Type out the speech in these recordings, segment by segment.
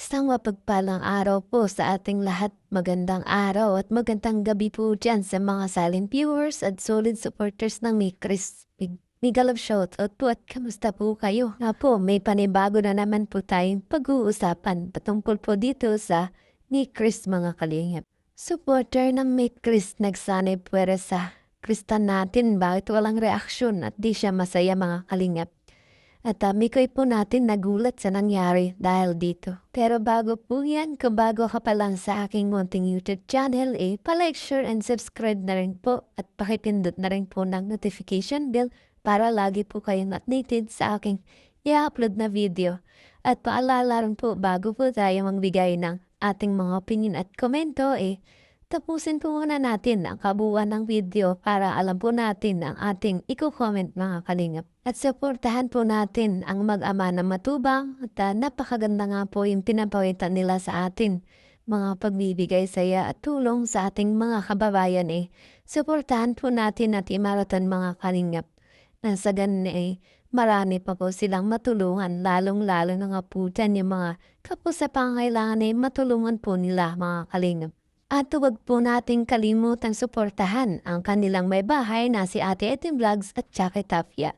Isang mapagpalang araw po sa ating lahat. Magandang araw at magandang gabi po dyan sa mga silent viewers at solid supporters ng May Chris. Mega love shoutout po at kamusta po kayo? Nga po, may panibago na naman po tayong pag-uusapan patungkol po dito sa May Chris mga kalingap. Supporter ng May Chris nagsanay puwera sa Krista natin bakit walang reaksyon at di siya masaya mga kalingap. At mikoy po natin nagulat sa nangyari dahil dito. Pero bago po yan, kung bago ka pa lang sa aking munting YouTube channel, palike, share, and subscribe na rin po at pakipindot na rin po ng notification bell para lagi po kayong updated sa aking i-upload na video. At paalala rin po bago po tayo magbigay ng ating mga opinion at komento, tapusin po muna natin ang kabuuan ng video para alam po natin ang ating i-comment mga kalingap. At suportahan po natin ang mag-ama na matubang at napakaganda nga po yung pinapawitan nila sa atin. Mga pagbibigay saya at tulong sa ating mga kababayan Suportahan po natin at imaraton mga kalingap. Nasa ganun marami pa po silang matulungan lalong-lalo na nga po dyan yung mga kapos sa pangailangan matulungan po nila mga kalingap. At huwag po nating kalimutang suportahan ang kanilang may bahay na si Ate Etim Vlogs at Chake Tapia.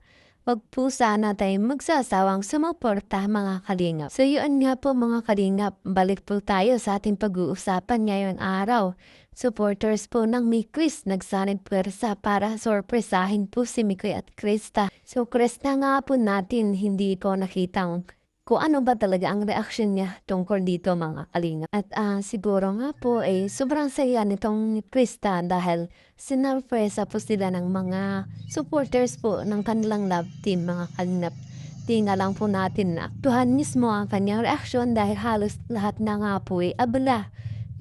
Huwag po sana tayong magsasawang sumuporta mga kalingap. So yun nga po mga kalingap, balik po tayo sa ating pag-uusapan ngayong araw. Supporters po ng May Chris nagsanib pwersa para sorpresahin po si Mikoy at Krista. So Krista nga po natin hindi po nakitang kung ano ba talaga ang reaksyon niya tungkol dito mga kalingap. At siguro nga po sobrang saya nitong Krista dahil sinurpresa po sila ng mga supporters po ng kanilang love team mga kalingap. Di nga lang po natin naaktuhan mismo ang kanyang reaksyon dahil halos lahat na nga po abala.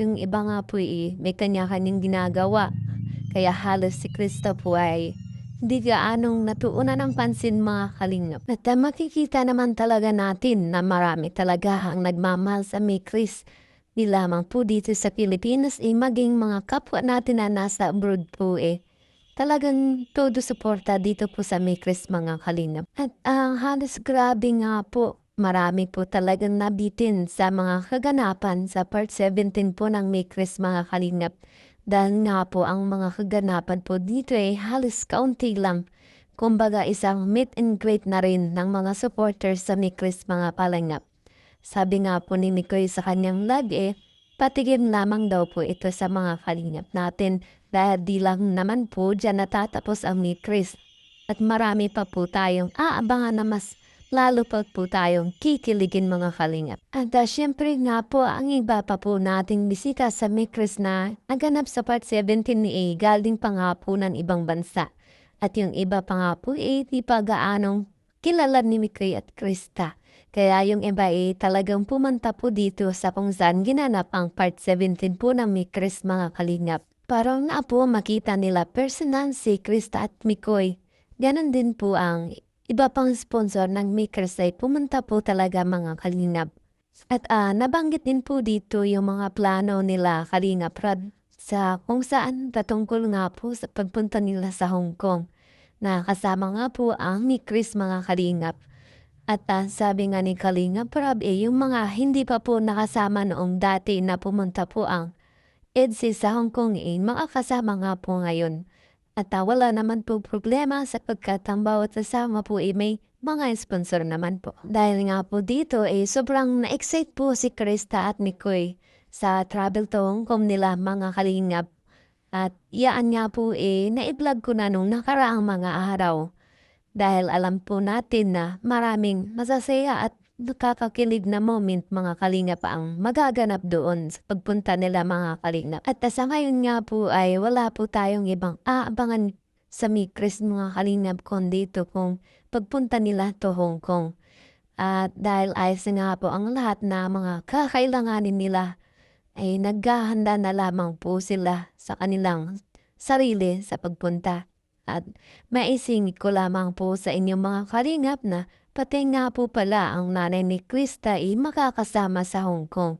Yung iba nga po may kanya-kanyang ginagawa. Kaya halos si Krista po hindi gaanong natuunan ng pansin mga kalingap. At makikita naman talaga natin na marami talaga ang nagmamahal sa May Chris. Di lamang po dito sa Pilipinas maging mga kapwa natin na nasa abroad po talagang todo suporta dito po sa May Chris mga kalingap. At halos grabe nga po. Marami po talagang nabitin sa mga kaganapan sa part 17 po ng May Chris mga kalingap. Dahil nga po ang mga kaganapan po dito halos kaunti lang. Kumbaga isang meet and greet na rin ng mga supporters sa May Chris mga kalingap. Sabi nga po ni Mikoy sa kanyang lag patigim lamang daw po ito sa mga kalingap natin dahil di lang naman po dyan natatapos ang May Chris. At marami pa po tayong aabangan na mas lalo pa po tayong kikiligin mga kalingap. At syempre nga po ang iba pa po nating bisita sa May Chris na naganap sa part 17 ni galing pa nga po ng ibang bansa. At yung iba pa nga po di pa gaanong kilala ni Mikoy at Krista. Kaya yung iba talagang pumunta po dito sa kung saan ginanap ang part 17 po ng May Chris mga kalingap. Para nga po makita nila personal si Krista at Mikoy. Ganon din po ang iba pang sponsor ng May Chris pumunta po talaga mga kalingap. At nabanggit din po dito yung mga plano nila kalingap Rod sa kung saan patungkol nga po sa pagpunta nila sa Hong Kong. Na kasama nga po ang May Chris mga kalingap. At sabi nga ni Kalingap Rod yung mga hindi pa po nakasama noong dati na pumunta po ang EDSI sa Hong Kong makakasama nga po ngayon. At wala naman po problema sapagkat ang bawat kasama po may mga sponsor naman po. Dahil nga po dito sobrang na-excite po si Krista at Mikoy sa travel to Hong Kong nila mga kalingap. At iyaan nga po na-vlog ko na nung nakaraang mga araw. Dahil alam po natin na maraming masasaya at nakakakilig na moment mga kalingap ang magaganap doon sa pagpunta nila mga kalingap. At sa ngayon nga po wala po tayong ibang aabangan sa May Chris mga kalingap kundi dito kung pagpunta nila to Hong Kong. At dahil ayos nga po ang lahat na mga kakailanganin nila naghahanda na lamang po sila sa kanilang sarili sa pagpunta. At maisingit ko lamang po sa inyong mga kalingap na pati nga po pala ang nanay ni Krista makakasama sa Hong Kong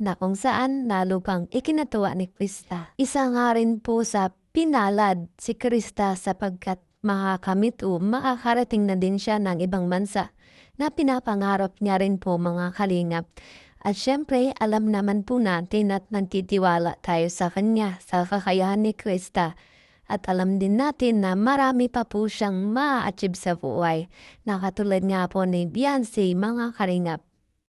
na kung saan lalo pang ikinatuwa ni Krista. Isa nga rin po sa pinalad si Krista sapagkat makakamit o makakarating na din siya ng ibang bansa na pinapangarap niya rin po mga kalingap. At syempre, alam naman po natin at nagtitiwala tayo sa kanya, sa kakayahan ni Krista. At alam din natin na marami pa po siyang ma-achieve sa buhay, na katulad nga po ni Beyonce, mga Kalingap.